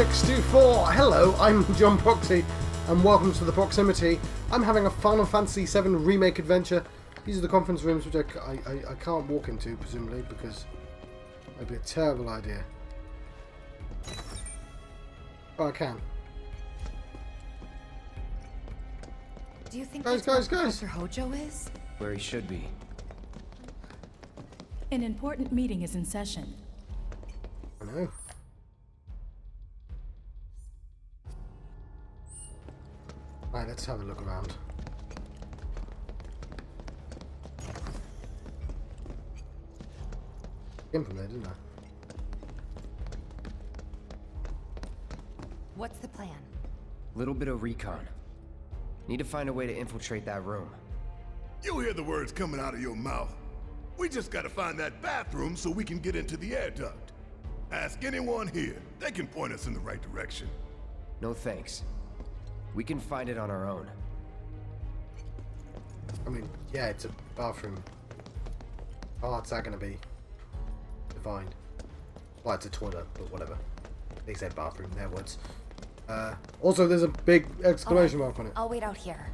E52. Hello, I'm John Proxy, and welcome to the Proximity. I'm having a Final Fantasy VII Remake adventure. These are the conference rooms which I can't walk into, presumably, because that'd be a terrible idea. Oh, I can. Do you think guys, Professor Hojo is? Where he should be. An important meeting is in session. I know. Right, let's have a look around. Came from there, didn't I? What's the plan? Little bit of recon. Need to find a way to infiltrate that room. You hear the words coming out of your mouth. We just gotta find that bathroom so we can get into the air duct. Ask anyone here. They can point us in the right direction. No thanks. We can find it on our own. I mean, yeah, it's a bathroom. How hard's that gonna be? Divine. Well, it's a toilet, but whatever. They said bathroom, their words. Also, there's a big exclamation mark on it. I'll wait out here.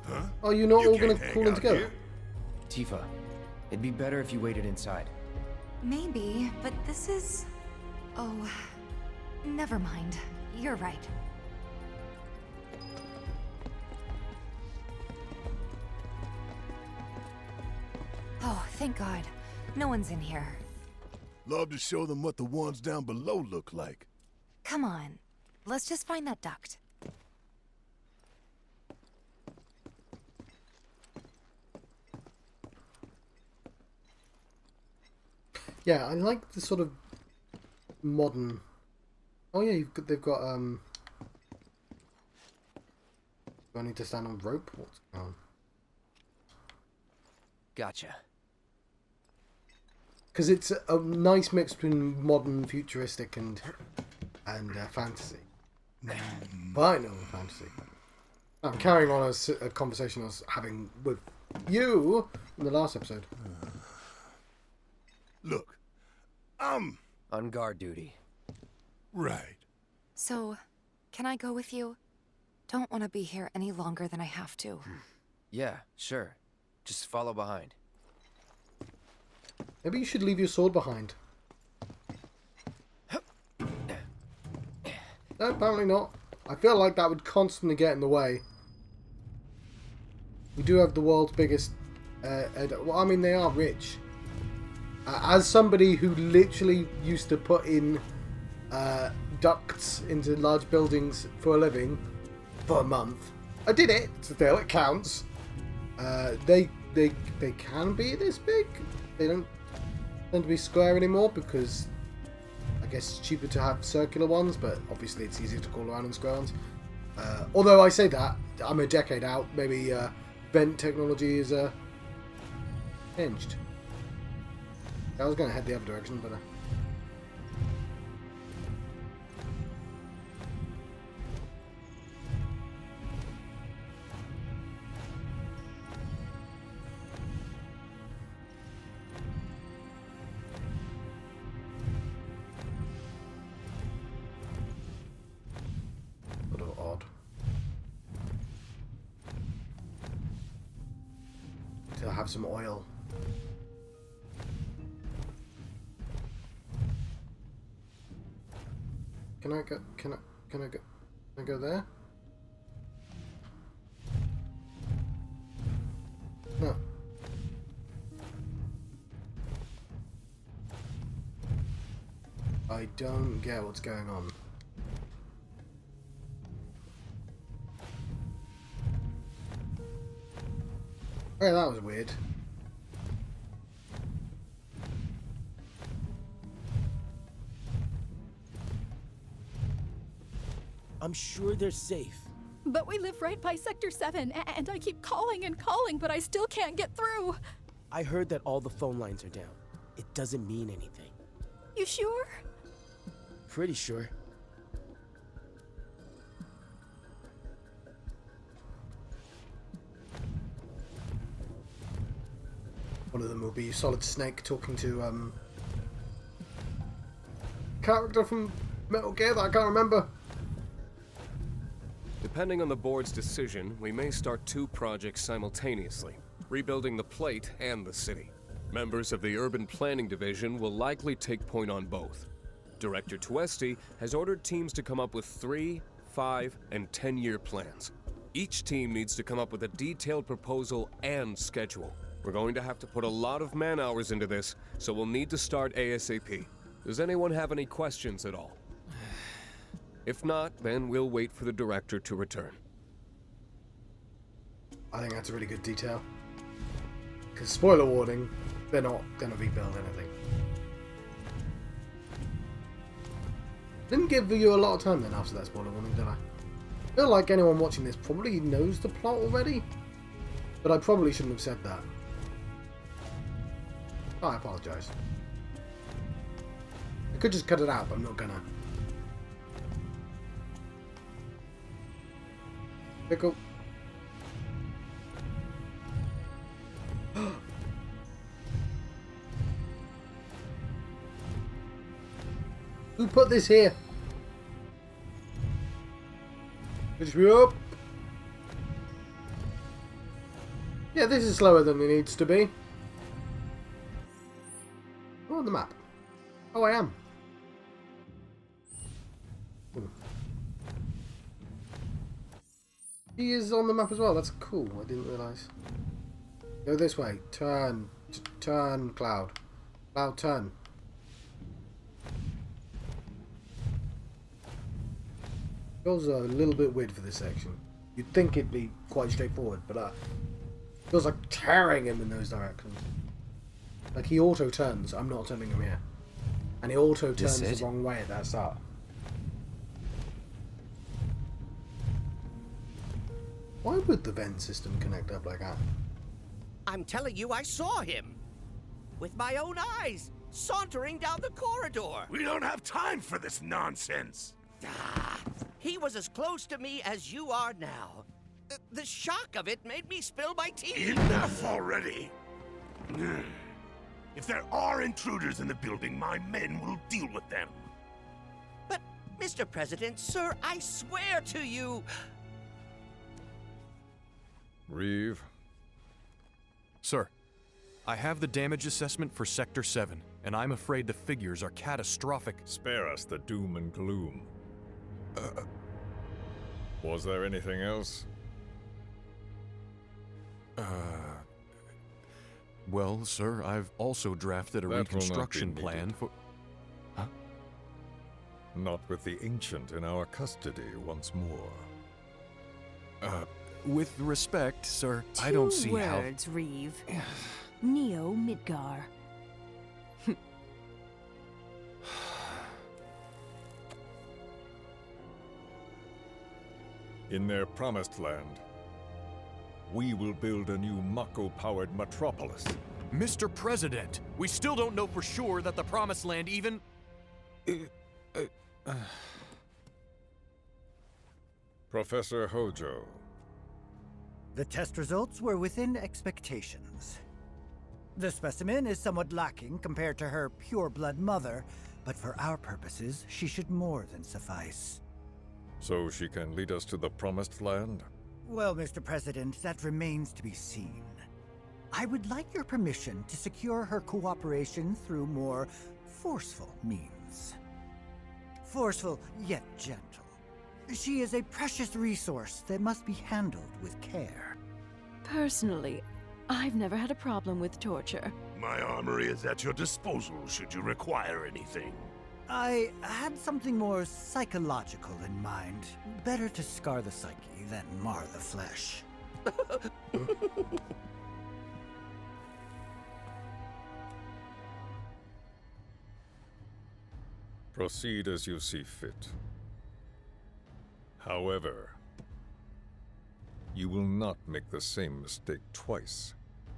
Huh? Oh, you're not You all gonna can't hang call in out together? here. Tifa, it'd be better if you waited inside. Maybe, but this is... Oh, never mind. You're right. Oh, thank God. No one's in here. Love to show them what the ones down below look like. Come on. Let's just find that duct. Yeah, I like the sort of modern. Oh yeah, they've got Do I need to stand on rope? What's going on? Gotcha. Because it's a nice mix between modern, futuristic, and fantasy. Final fantasy. I'm carrying on a conversation I was having with you in the last episode. Look, I'm... On guard duty. Right. So, can I go with you? Don't want to be here any longer than I have to. Yeah, sure. Just follow behind. Maybe you should leave your sword behind. No, apparently not. I feel like that would constantly get in the way. We do have the world's biggest... well, I mean, they are rich. As somebody who literally used to put in ducts into large buildings for a living for a month, I did it. Still, it counts. They can be this big. They don't tend to be square anymore because I guess it's cheaper to have circular ones, but obviously it's easier to call around in square ones. Although I say that, I'm a decade out. Maybe vent technology is hinged. I was going to head the other direction, but... a little odd. To have some oil. Can I go there? No. I don't get what's going on. Okay, that was weird. I'm sure they're safe. But we live right by Sector 7, and I keep calling and calling, but I still can't get through. I heard that all the phone lines are down. It doesn't mean anything. You sure? Pretty sure. One of them will be Solid Snake talking to character from Metal Gear that I can't remember. Depending on the board's decision, we may start 2 projects simultaneously, rebuilding the plate and the city. Members of the Urban Planning Division will likely take point on both. Director Tuesti has ordered teams to come up with 3, 5, and 10-year plans. Each team needs to come up with a detailed proposal and schedule. We're going to have to put a lot of man-hours into this, so we'll need to start ASAP. Does anyone have any questions at all? If not, then we'll wait for the director to return. I think that's a really good detail. Because, spoiler warning, they're not going to rebuild anything. Didn't give you a lot of time then after that spoiler warning, did I? I feel like anyone watching this probably knows the plot already. But I probably shouldn't have said that. I apologise. I could just cut it out, but I'm not gonna. Pickle. Who put this here? Finish me up. Yeah, this is slower than it needs to be. Oh, on the map. Oh, I am. He is on the map as well. That's cool. I didn't realise. Go this way. Turn. Turn, Cloud. Cloud, turn. Feels a little bit weird for this section. You'd think it'd be quite straightforward, but feels like tearing him in those directions. Like he auto turns. I'm not turning him here, and he auto turns the wrong way at that start. Why would the vent system connect up like that? I'm telling you, I saw him. With my own eyes, sauntering down the corridor. We don't have time for this nonsense. He was as close to me as you are now. The shock of it made me spill my tea. Enough already. If there are intruders in the building, my men will deal with them. But, Mr. President, sir, I swear to you... Reeve. Sir, I have the damage assessment for Sector 7, and I'm afraid the figures are catastrophic. Spare us the doom and gloom. Was there anything else? Well, sir, I've also drafted a reconstruction plan for... Huh? Not with the Ancient in our custody once more. With respect, sir, I don't see how... 2 words, Reeve. Neo Midgar. In their promised land, we will build a new Mako-powered metropolis. Mr. President, we still don't know for sure that the Promised Land even... Professor Hojo. The test results were within expectations. The specimen is somewhat lacking compared to her pure-blood mother, but for our purposes, she should more than suffice. So she can lead us to the Promised Land? Well, Mr. President, that remains to be seen. I would like your permission to secure her cooperation through more forceful means. Forceful, yet gentle. She is a precious resource that must be handled with care. Personally, I've never had a problem with torture. My armory is at your disposal should you require anything. I had something more psychological in mind. Better to scar the psyche than mar the flesh. Proceed as you see fit. However, you will not make the same mistake twice.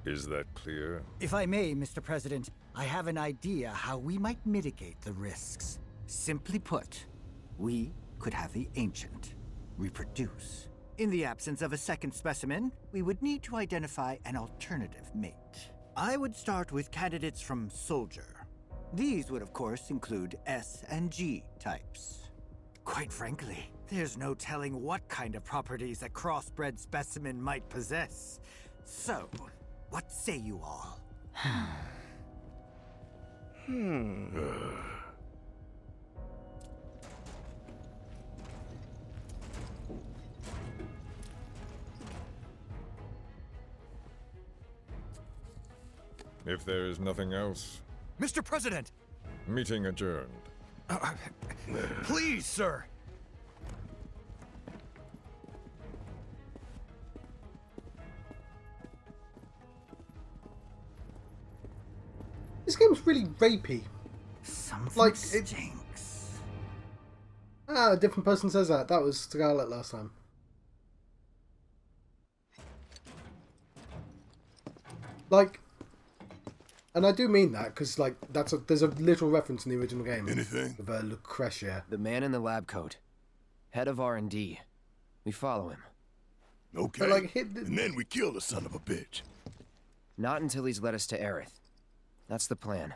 Is that clear? If I may, Mr. President, I have an idea how we might mitigate the risks. Simply put, we could have the Ancient reproduce. In the absence of a second specimen, we would need to identify an alternative mate. I would start with candidates from Soldier. These would, of course, include S and G types. Quite frankly, there's no telling what kind of properties a crossbred specimen might possess. So, what say you all? If there is nothing else, Mr. President! meeting adjourned. Please, sir! This game's really rapey. Something Like, stinks. A different person says that. That was Scarlet last time. Like, and I do mean that because, like, there's a literal reference in the original game. Anything? Of Lucretia. The man in the lab coat. Head of R&D. We follow him. Okay. But, like, and then we kill the son of a bitch. Not until he's led us to Aerith. That's the plan.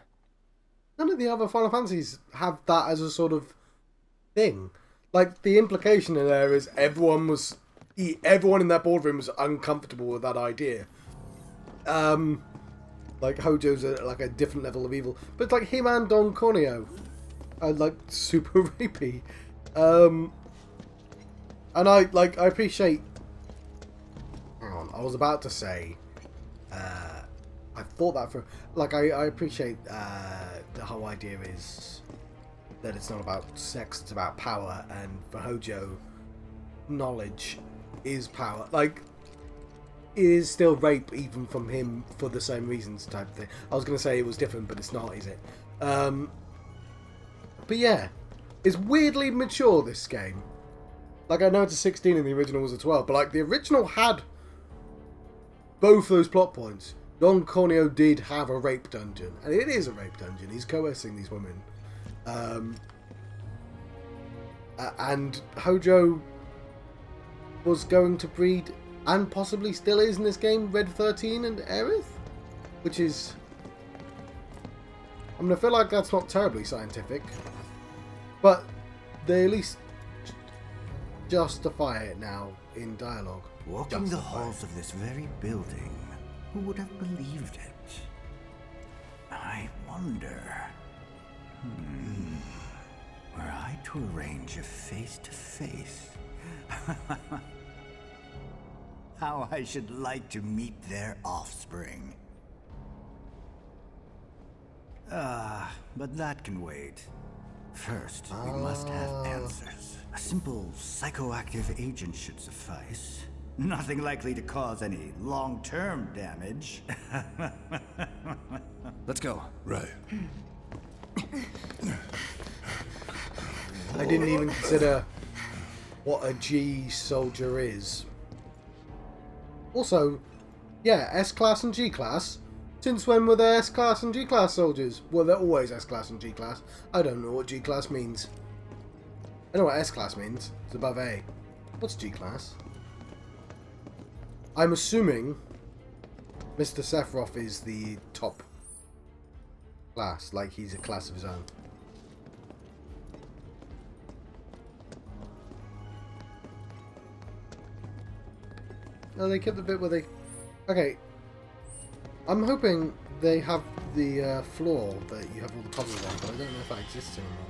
None of the other Final Fantasies have that as a sort of thing. Like, the implication in there is everyone in that boardroom was uncomfortable with that idea. Like, Hojo's like a different level of evil. But it's like him and Don Corneo are, like, super rapey. And I appreciate... Hang on, I was about to say... I thought that for... Like, I appreciate the whole idea is that it's not about sex, it's about power. And for Hojo, knowledge is power. Like, it is still rape even from him for the same reasons type thing. I was going to say it was different, but it's not, is it? But yeah, it's weirdly mature, this game. Like, I know it's a 16 and the original was a 12, but like, the original had both those plot points. Don Corneo did have a rape dungeon, and it is a rape dungeon. He's coercing these women. And Hojo was going to breed, and possibly still is in this game, Red 13 and Aerith? Which is... I mean, I feel like that's not terribly scientific. But they at least justify it now in dialogue. Walking the halls of this very building, who would have believed it? I wonder... Were I to arrange a face-to-face... How I should like to meet their offspring. But that can wait. First, we must have answers. A simple psychoactive agent should suffice. Nothing likely to cause any long-term damage. Let's go. Right. I didn't even consider what a G soldier is. Also, yeah, S-Class and G-Class. Since when were there S-Class and G-Class soldiers? Well, they're always S-Class and G-Class. I don't know what G-Class means. I know what S-Class means. It's above A. What's G-Class? I'm assuming Mr. Sephiroth is the top class. Like, he's a class of his own. Oh, they kept the bit where they... Okay. I'm hoping they have the floor that you have all the puzzles on, but I don't know if that exists anymore.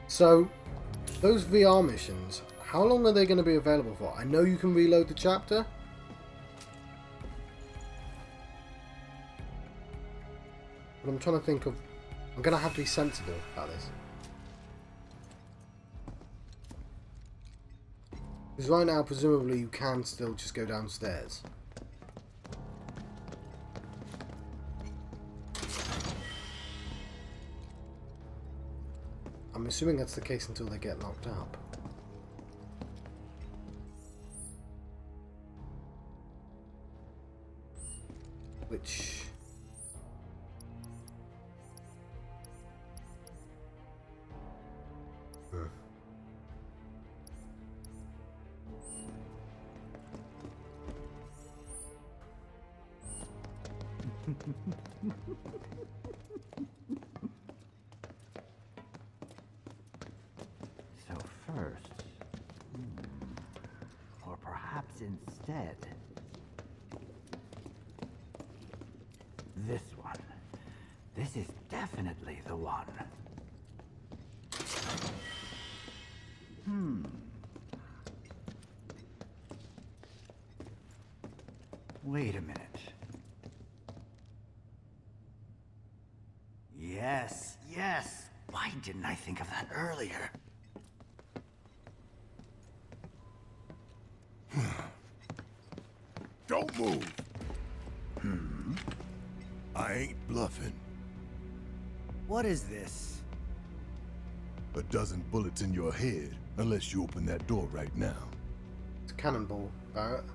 So, those VR missions, how long are they going to be available for? I know you can reload the chapter. But I'm trying to think of... I'm going to have to be sensible about this. Because right now, presumably, you can still just go downstairs. I'm assuming that's the case until they get locked up. Which... So first, or perhaps instead, this one. This is definitely the one. Wait a minute. Yes, yes. Why didn't I think of that earlier? Don't move. I ain't bluffing. What is this? A dozen bullets in your head, unless you open that door right now. It's a cannonball, Barrett.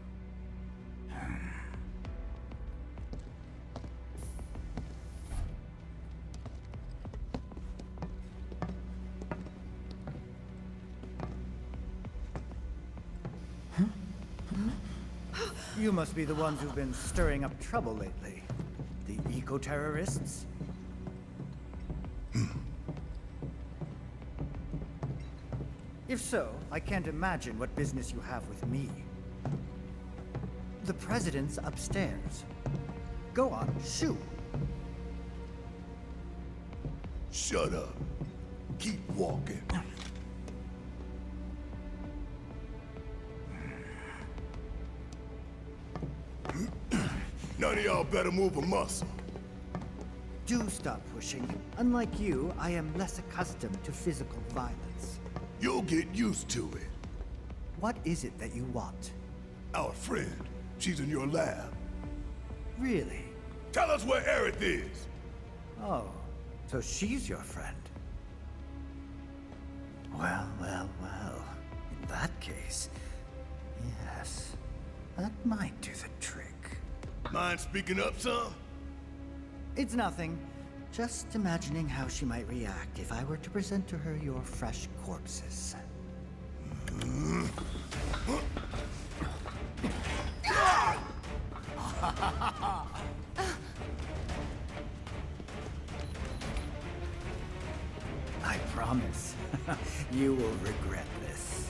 You must be the ones who've been stirring up trouble lately. The eco-terrorists? If so, I can't imagine what business you have with me. The president's upstairs. Go on, shoot. Shut up. Keep walking. None of y'all better move a muscle. Do stop pushing. Unlike you, I am less accustomed to physical violence. You'll get used to it. What is it that you want? Our friend. She's in your lab. Really? Tell us where Aerith is. Oh, so she's your friend. Well, well, well. In that case, yes, that might do the trick. Mind speaking up, son? It's nothing. Just imagining how she might react if I were to present to her your fresh corpses. I promise, you will regret this.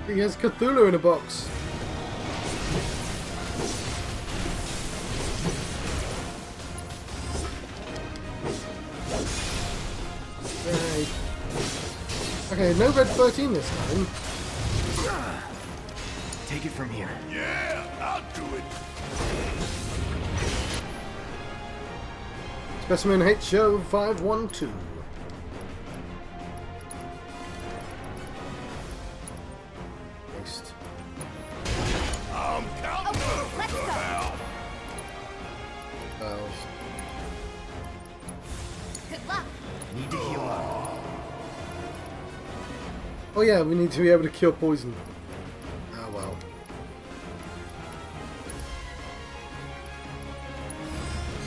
He has Cthulhu in a box. Yay. Okay, no red 13 this time. Take it from here. Yeah, I'll do it. Specimen H-Show 512. Waste. I'm counting let's go. Bells. Good luck. Need to heal up. Oh yeah, we need to be able to cure poison. Ah well.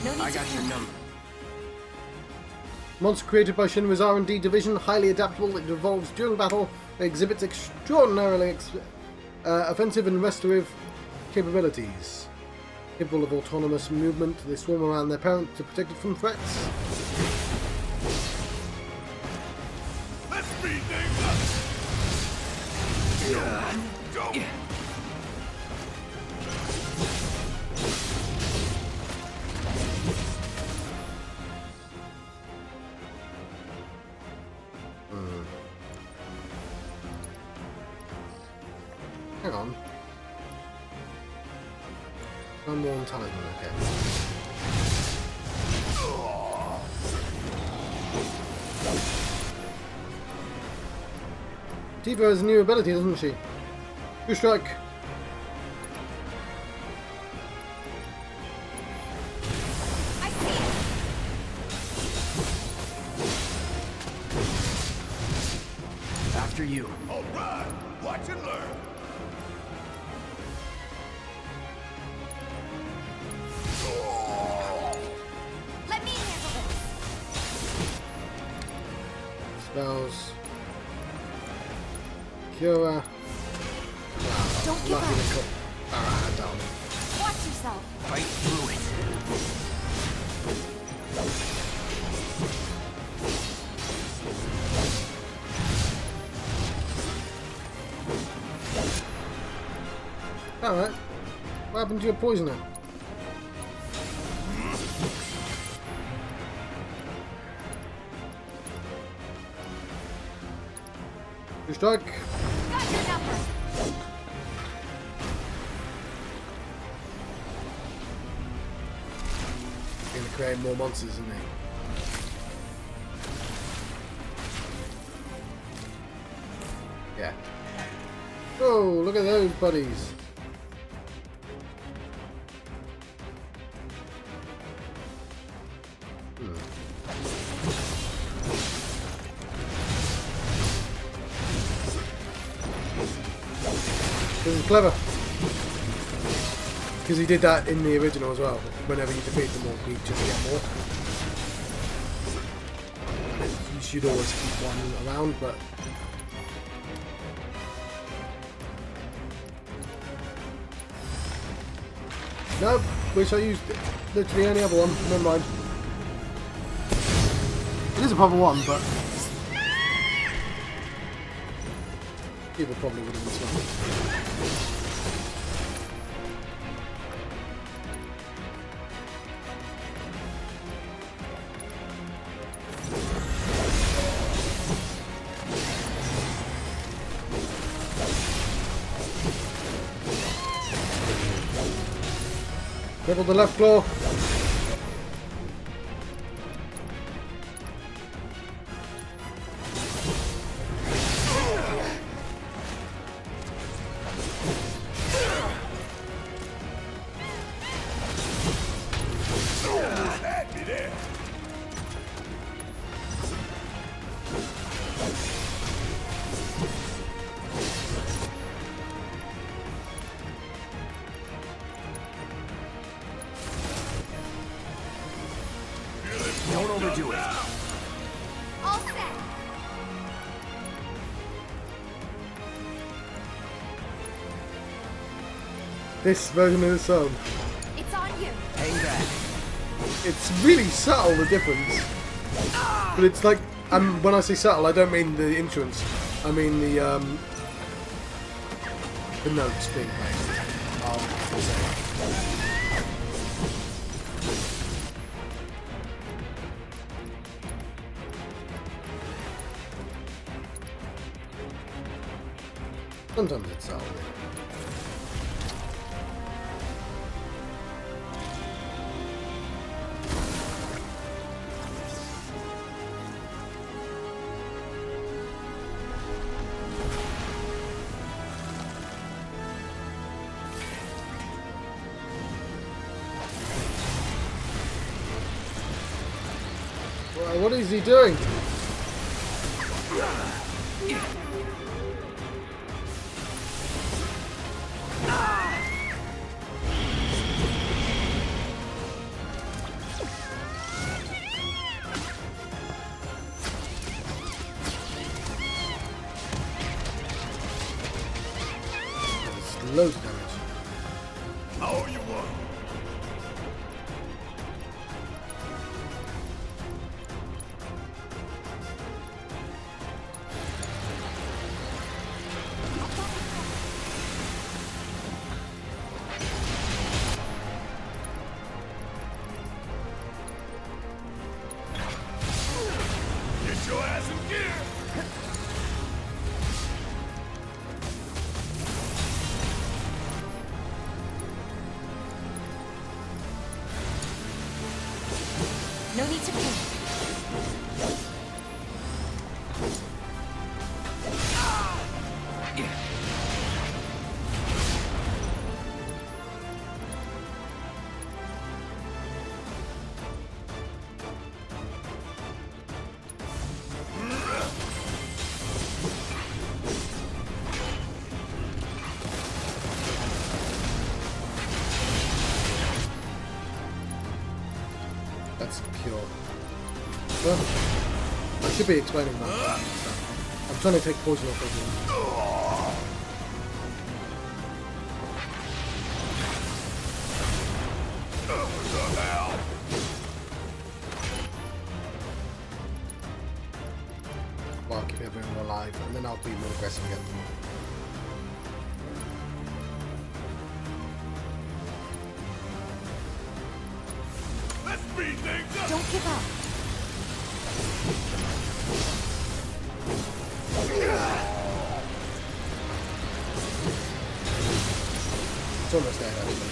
No need I to got your panic. number. Monster created by Shinra's R&D division, highly adaptable, it evolves during battle, it exhibits extraordinarily offensive and restorative capabilities. Capable of autonomous movement, they swarm around their parent to protect it from threats. Let's speed things up. Go. Hang on. No more on talisman, okay. Tifa has a new ability, doesn't she? True Strike. after you. All right, watch and learn. Let me handle this. Spells. Cura. Don't give up. Ah, damn. Watch yourself. Fight through it. Alright. What happened to your poisoner? Your strike. Got your number. Gonna create more monsters, isn't he? Yeah. Oh, look at those buddies. This is clever. Because he did that in the original as well. Whenever you defeat them all, you just get more. You should always keep one around, but... Nope, wish I used literally any other one. Never mind. It is a proper one, but... People probably would have been smart. Double the left claw. Don't overdo it. All set. This version of the song. It's on you. Hang back. It's really subtle, the difference. But it's like, when I say subtle, I don't mean the instruments. I mean the notes being played. Sometimes it's subtle. What is he doing? There's loads of damage. How you want? Get your ass in gear! No need to panic. that's pure. Well, I should be explaining that. I'm trying to take poison off of him. Well, I'll keep everyone alive, and then I'll be more aggressive again. Let's speed things up! Don't give up. It's almost dead, actually.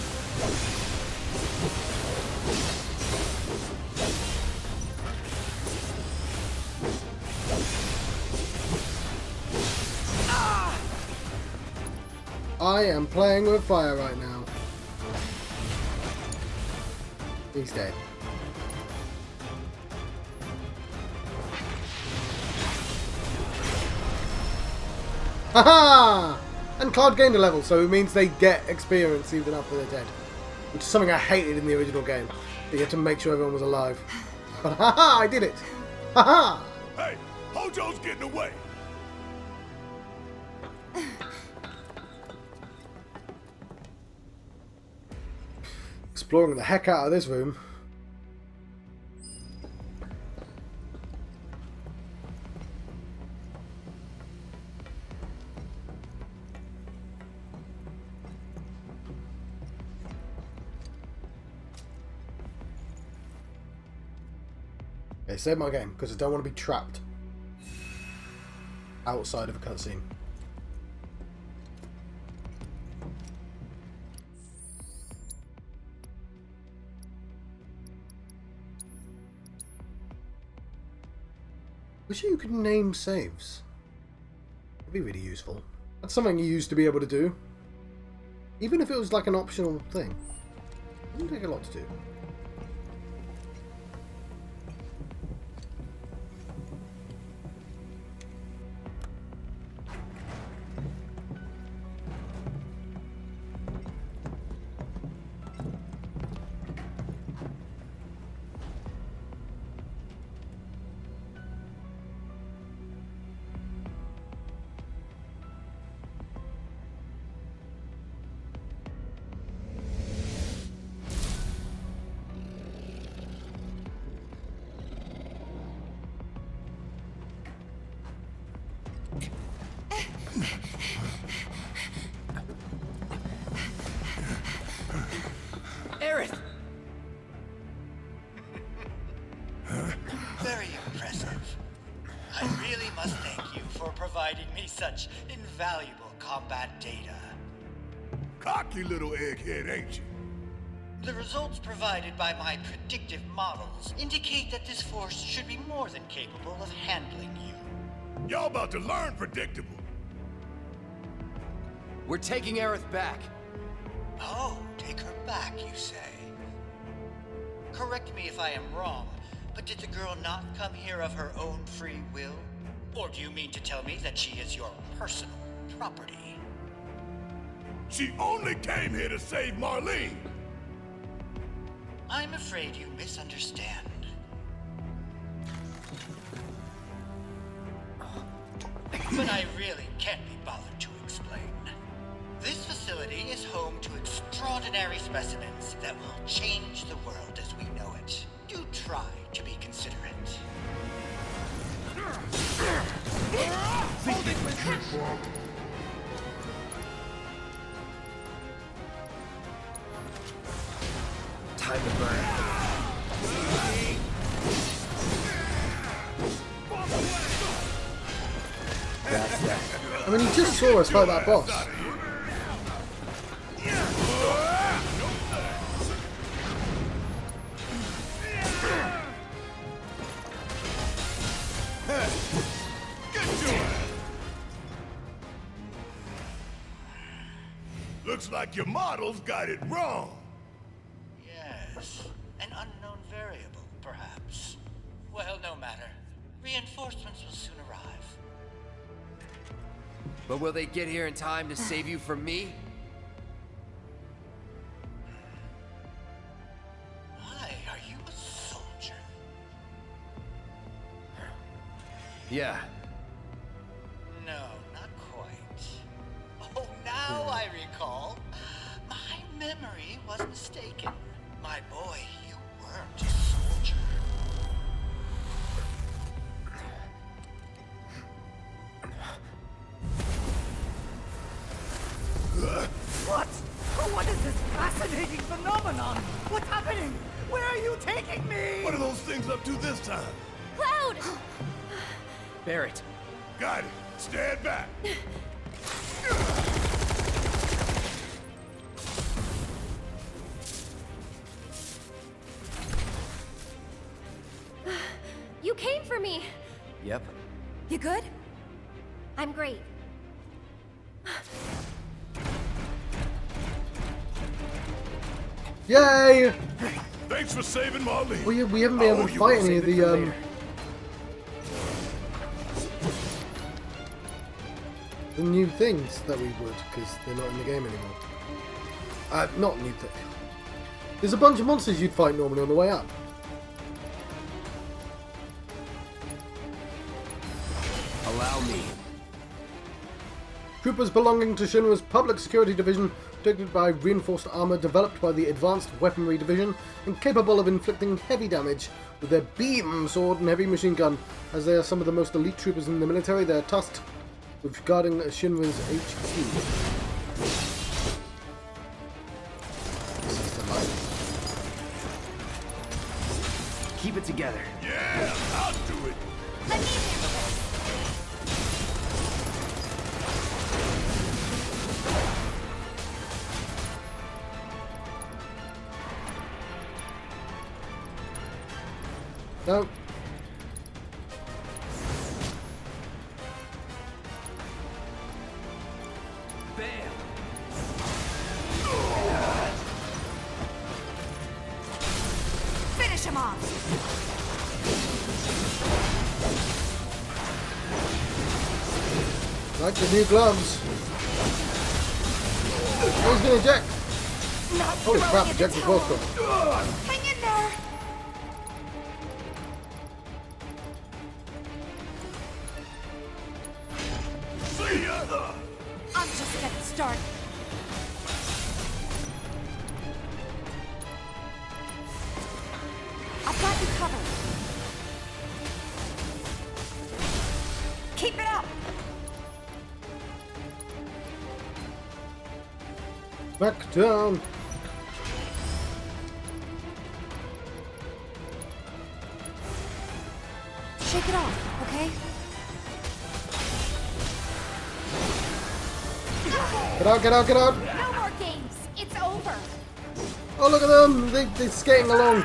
I am playing with fire right now. He's dead. Haha! And Cloud gained a level, so it means they get experience even after they're dead. Which is something I hated in the original game. You had to make sure everyone was alive. But haha, I did it! Haha! Hey, Hojo's getting away! Exploring the heck out of this room. Okay, save my game, because I don't want to be trapped outside of a cutscene. Wish you could name saves. That'd be really useful. That's something you used to be able to do. Even if it was like an optional thing. It wouldn't take a lot to do. Aerith! Very impressive. I really must thank you for providing me such invaluable combat data. Cocky little egghead, ain't you? The results provided by my predictive models indicate that this force should be more than capable of handling you. Y'all about to learn predictable. We're taking Aerith back. Oh, take her back, you say? Correct me if I am wrong, but did the girl not come here of her own free will? Or do you mean to tell me that she is your personal property? She only came here to save Marlene. I'm afraid you misunderstand. But I really can't be bothered to explain. This facility is home to extraordinary specimens that will change the world as we know it. Do try to be considerate. Time to burn. That's that. I mean, you just saw us fight that boss. Looks like your models got it wrong. Yes, an unknown variable, perhaps. Well, no matter. Reinforcements will soon arrive. But will they get here in time to save you from me? Why, are you a soldier? Yeah. No, not quite. Oh, now I recall. My memory was mistaken. My boy, you weren't a soldier. What? Oh, what is this fascinating phenomenon? What's happening? Where are you taking me? What are those things up to this time? Cloud! Barrett. Got it. Stand back. You came for me. Yep. You good? I'm great. Yay! Thanks for saving Marlene. We haven't been able to fight any of the new things that we would, because they're not in the game anymore. Not new things. There's a bunch of monsters you'd fight normally on the way up. Allow me. Troopers belonging to Shinra's Public Security Division, protected by reinforced armor developed by the Advanced Weaponry Division, and capable of inflicting heavy damage with their beam sword and heavy machine gun. As they are some of the most elite troopers in the military, they are tasked with guarding Shinra's HQ. This is the life. Keep it together. Yeah, I'll do it. Let me handle this. No. Bam! Finish him off! Like the new gloves. Oh, he's gonna eject. Holy crap, eject the close one. Hang in there! See ya. I'm just getting started. I've got you covered. Keep it up! Back down. Shake it off, okay? Get out, get out, get out! No more games. It's over. Oh, look at them! They're skating along.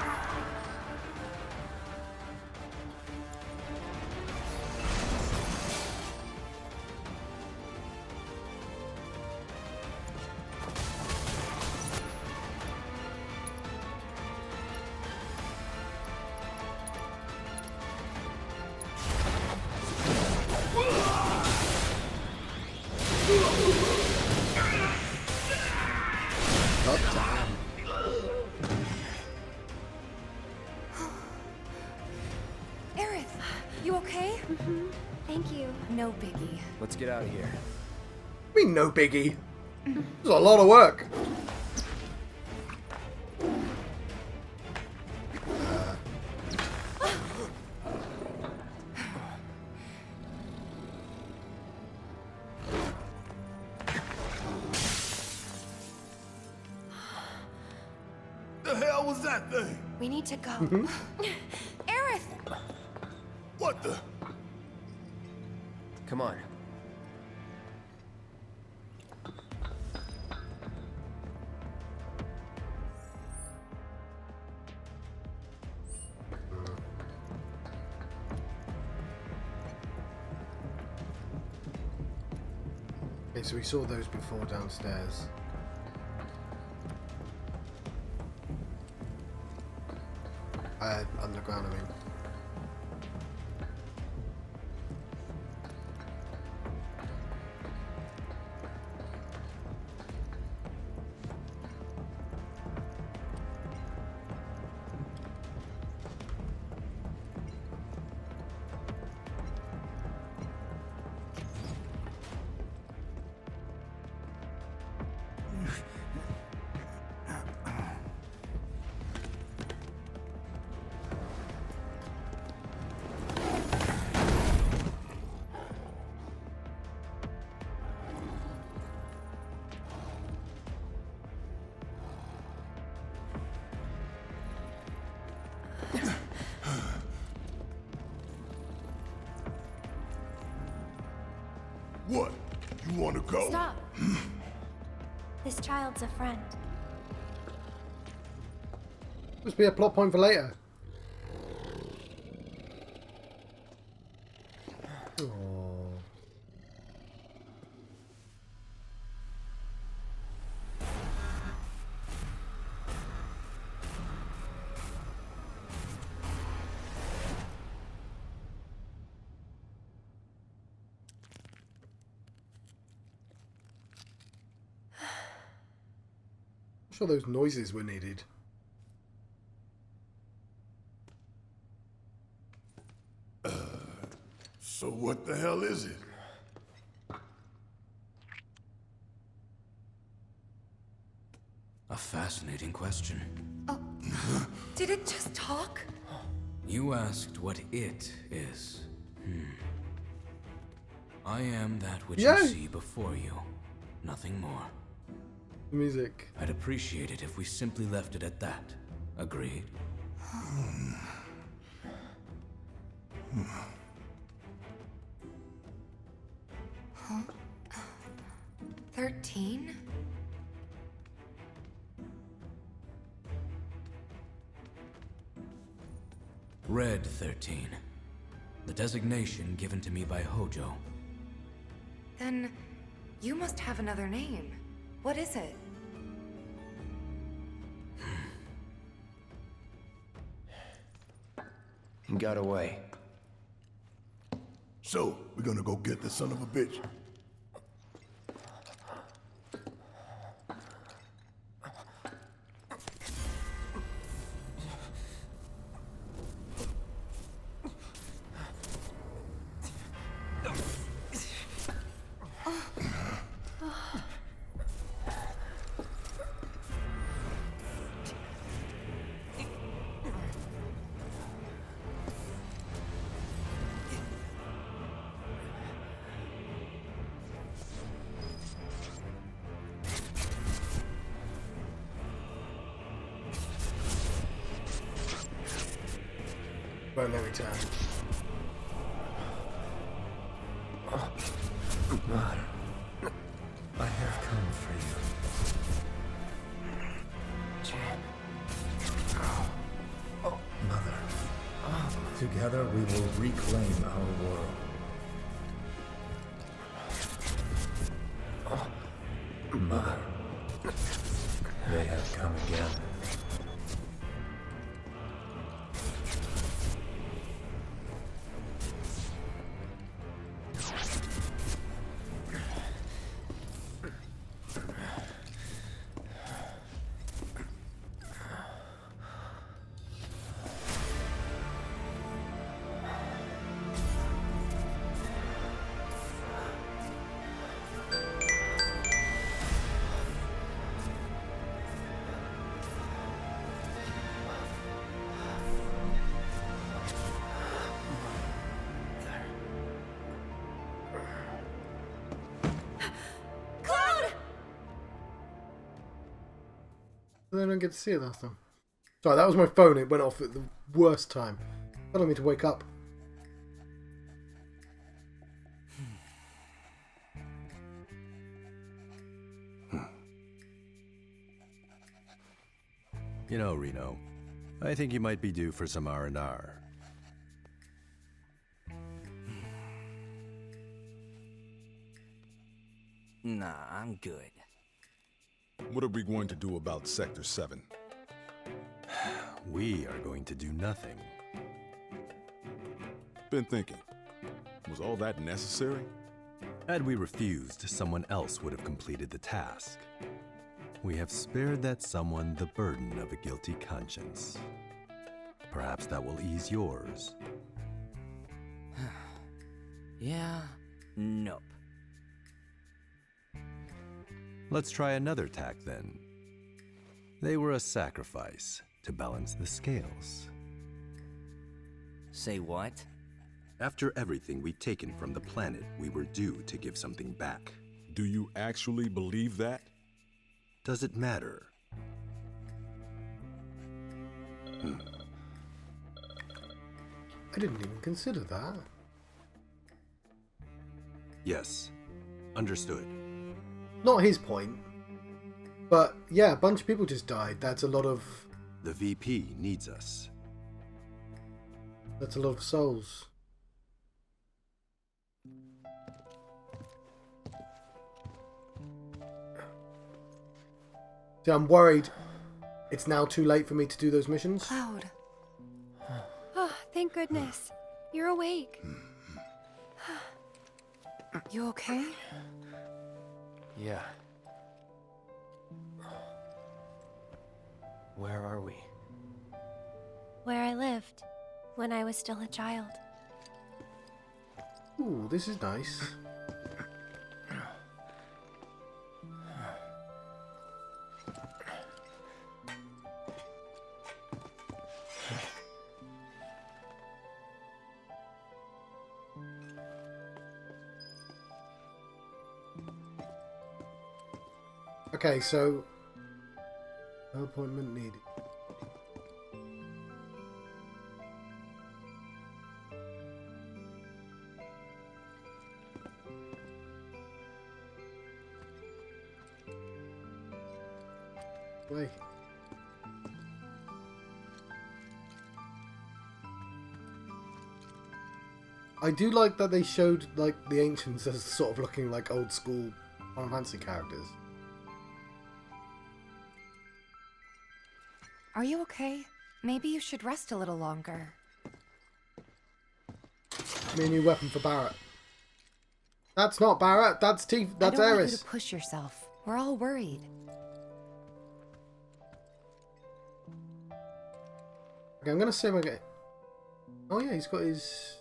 God damn. Aerith, you okay? Thank you. No biggie. Let's get out of here. I mean, no biggie. This is a lot of work. The hell was that thing? We need to go. Aerith! What the? Come on. Okay, so we saw those before downstairs. Underground, I mean. What? You want to go? Stop. This child's a friend. Must be a plot point for later. Oh. I'm sure those noises were needed. So what the hell is it? A fascinating question. Oh, did it just talk? You asked what it is. I am that which you see before you. Nothing more. Music. I'd appreciate it if we simply left it at that. Agreed? 13? Red 13. The designation given to me by Hojo. Then you must have another name. What is it? He got away. So, we're gonna go get this son of a bitch. Won't let me turn. Mother, I have come for you. Mother, together we will reclaim our world. Mother, they have come again. I didn't get to see it last time. Sorry, that was my phone. It went off at the worst time. Telling me to wake up. You know, Reno, I think you might be due for some R&R. Nah, I'm good. What are we going to do about Sector 7? We are going to do nothing. Been thinking, was all that necessary? Had we refused, someone else would have completed the task. We have spared that someone the burden of a guilty conscience. Perhaps that will ease yours. Yeah, nope. Let's try another tack then. They were a sacrifice to balance the scales. Say what? After everything we'd taken from the planet, we were due to give something back. Do you actually believe that? Does it matter? I didn't even consider that. Yes, Understood. Not his point. But yeah, a bunch of people just died. That's a lot of... The VP needs us. That's a lot of souls. See, I'm worried it's now too late for me to do those missions. Cloud. Oh, thank goodness. You're awake. You okay? Yeah. Where are we? Where I lived when I was still a child. Ooh, this is nice. Okay, so no appointment needed. Wait. I do like that they showed like the ancients as sort of looking like old school Final Fantasy characters. Are you okay? Maybe you should rest a little longer. Me a new weapon for Barrett. That's not Barrett. That's T. That's I don't want Aerith. you to push yourself. We're all worried. Okay, I'm gonna save again. Oh yeah, he's got his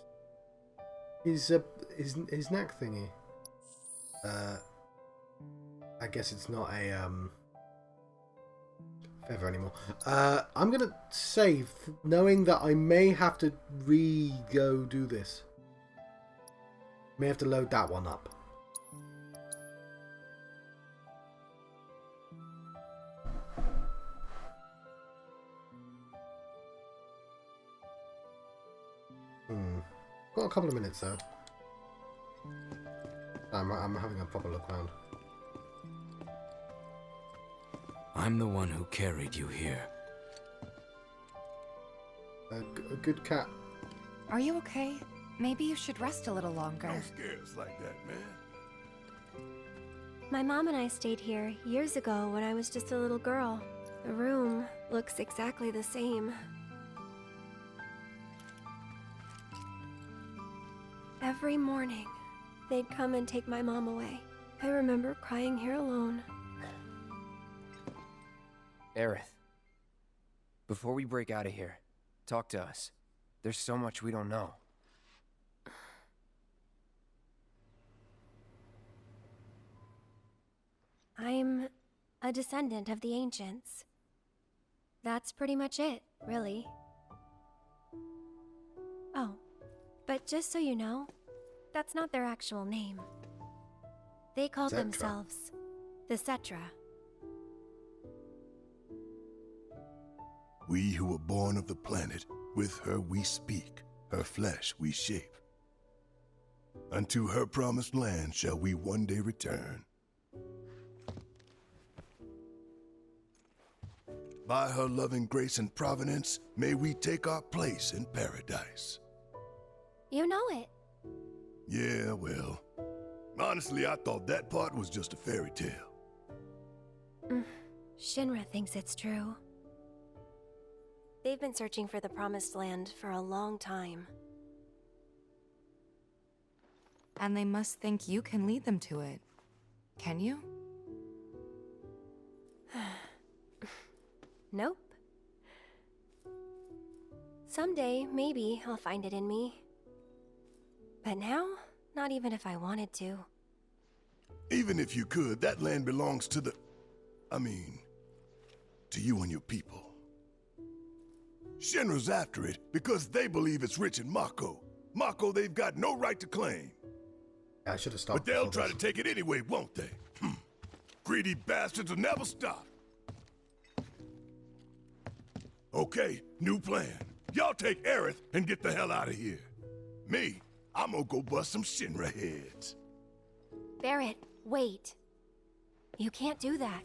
neck thingy. I guess it's not a feather anymore. I'm gonna save, knowing that I may have to go do this. May have to load that one up. Got a couple of minutes though. I'm having a proper look around. I'm the one who carried you here. A good cat. Are you okay? Maybe you should rest a little longer. Don't scare us like that, man. My mom and I stayed here years ago when I was just a little girl. The room looks exactly the same. Every morning, they'd come and take my mom away. I remember crying here alone. Aerith, before we break out of here, talk to us. There's so much we don't know. I'm a descendant of the ancients. That's pretty much it, really. Oh, but just so you know, that's not their actual name. They called themselves the Cetra. We who were born of the planet, with her we speak, her flesh we shape. Unto her promised land shall we one day return. By her loving grace and providence, may we take our place in paradise. You know it. Yeah, well, honestly, I thought that part was just a fairy tale. Shinra thinks it's true. They've been searching for the Promised Land for a long time. And they must think you can lead them to it. Can you? Nope. Someday, maybe, I'll find it in me. But now, not even if I wanted to. Even if you could, that land belongs to the... to you and your people. Shinra's after it because they believe it's rich in Mako. Mako they've got no right to claim. I should have stopped. But they'll try to take it anyway, won't they? Greedy bastards will never stop. Okay, new plan. Y'all take Aerith and get the hell out of here. Me, I'm gonna go bust some Shinra heads. Barrett, wait. You can't do that.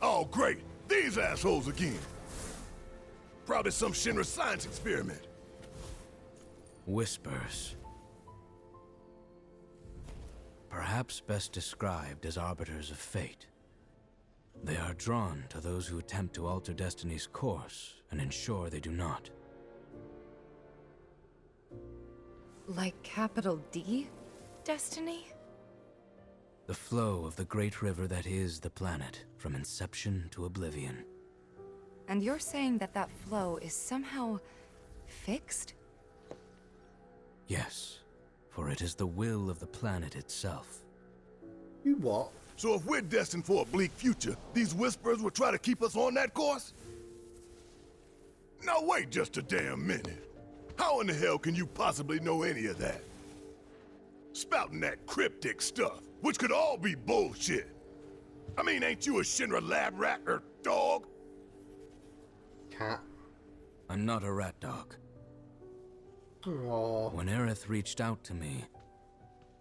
Oh, great! These assholes again! Probably some Shinra science experiment. Whispers. Perhaps best described as arbiters of fate. They are drawn to those who attempt to alter destiny's course and ensure they do not. Like capital D? Destiny? The flow of the great river that is the planet, from inception to oblivion. And you're saying that that flow is somehow fixed? Yes, for it is the will of the planet itself. You what? So if we're destined for a bleak future, these whispers will try to keep us on that course? Now wait just a damn minute. How in the hell can you possibly know any of that? Spouting that cryptic stuff, which could all be bullshit. I mean, ain't you a Shinra lab rat or dog? Cat. I'm not a rat dog. Aww. When Aerith reached out to me,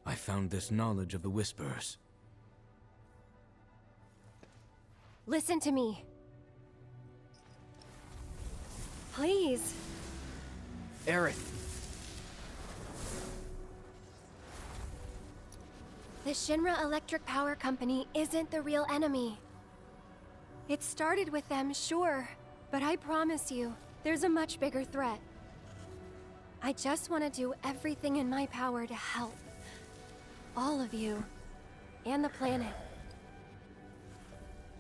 I found this knowledge of the Whispers. Listen to me. Please. Aerith. The Shinra Electric Power Company isn't the real enemy. It started with them, sure, but I promise you, there's a much bigger threat. I just want to do everything in my power to help. All of you. And the planet.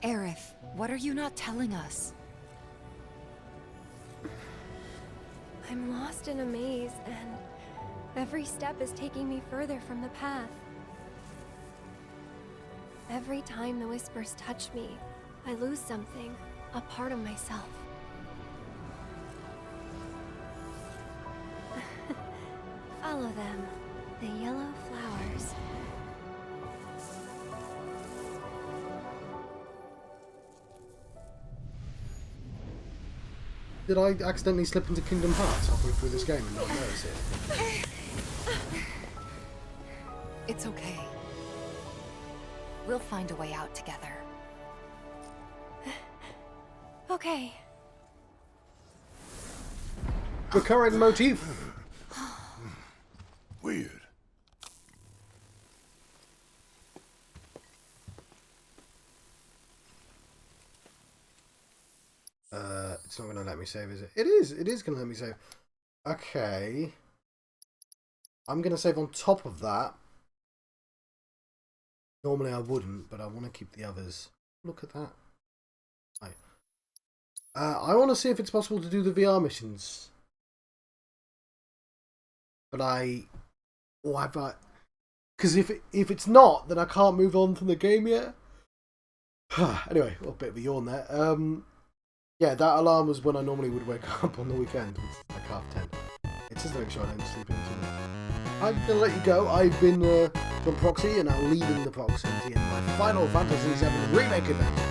Aerith, what are you not telling us? I'm lost in a maze, and every step is taking me further from the path. Every time the Whispers touch me, I lose something, a part of myself. Follow them, the yellow flowers. Did I accidentally slip into Kingdom Hearts halfway through this game and not notice it? It's okay. We'll find a way out together. Okay. Recurring motif. Weird. It's not going to let me save, is it? It is. It is going to let me save. Okay. I'm going to save on top of that. Normally I wouldn't, but I want to keep the others. Look at that. Right. I want to see if it's possible to do the VR missions. But because if it's not, then I can't move on from the game yet. Anyway, a bit of a yawn there. Yeah, that alarm was when I normally would wake up on the weekend. It's like 10:30. It's just to make sure I don't sleep in too much. I'm going to let you go. I've been from Proxy and now leaving the Proximity in my Final Fantasy VII Remake event.